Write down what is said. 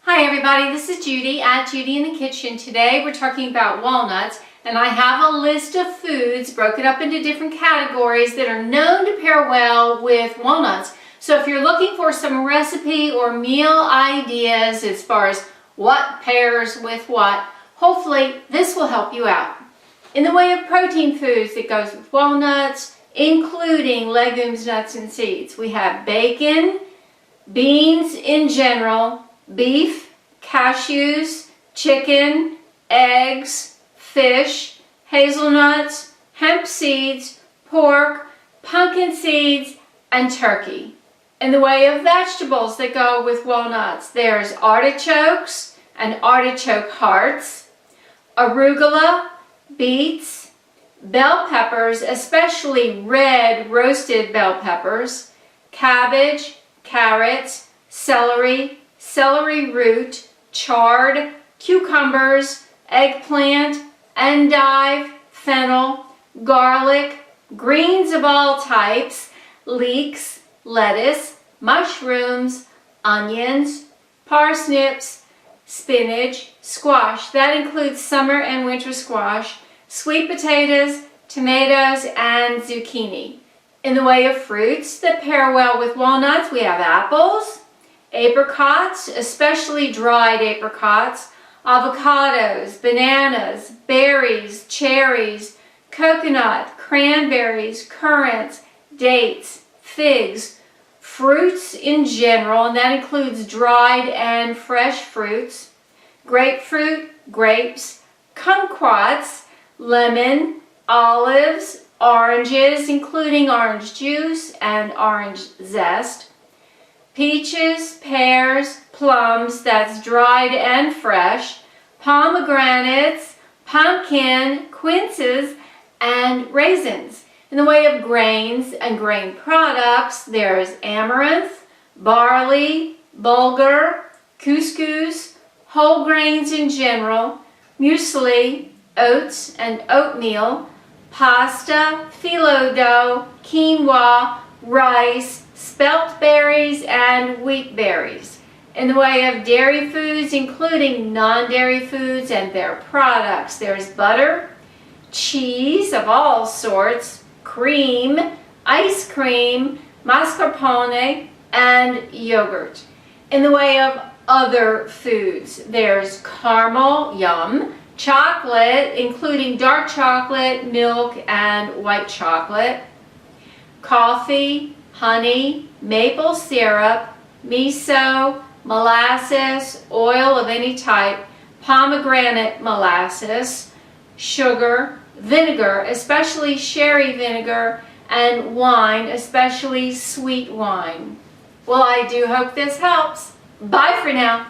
Hi everybody, this is Judy at Judy in the Kitchen. Today we're talking about walnuts, and I have a list of foods broken up into different categories that are known to pair well with walnuts. So if you're looking for some recipe or meal ideas as far as what pairs with what, hopefully this will help you out. In the way of protein foods that goes with walnuts, including legumes, nuts, and seeds, we have bacon, beans in general, beef, cashews, chicken, eggs, fish, hazelnuts, hemp seeds, pork, pumpkin seeds, and turkey. In the way of vegetables that go with walnuts, there's artichokes and artichoke hearts, arugula, beets, bell peppers, especially red roasted bell peppers, cabbage, carrots, celery, celery root, chard, cucumbers, eggplant, endive, fennel, garlic, greens of all types, leeks, lettuce, mushrooms, onions, parsnips, spinach, squash. That includes summer and winter squash, sweet potatoes, tomatoes, and zucchini. In the way of fruits that pair well with walnuts, we have apples, apricots, especially dried apricots, avocados, bananas, berries, cherries, coconut, cranberries, currants, dates, figs, fruits in general, and that includes dried and fresh fruits, grapefruit, grapes, kumquats, lemon, olives, oranges, including orange juice and orange zest, peaches, pears, plums, that's dried and fresh, pomegranates, pumpkin, quinces, and raisins. In the way of grains and grain products, there's amaranth, barley, bulgur, couscous, whole grains in general, muesli, oats and oatmeal, pasta, phyllo dough, quinoa, rice, spelt berries, and wheat berries. In the way of dairy foods, including non-dairy foods and their products, there's butter, cheese of all sorts, cream, ice cream, mascarpone, and yogurt. In the way of other foods, there's caramel, yum, chocolate, including dark chocolate, milk, and white chocolate, coffee, honey, maple syrup, miso, molasses, oil of any type, pomegranate molasses, sugar, vinegar, especially sherry vinegar, and wine, especially sweet wine. Well, I do hope this helps. Bye for now.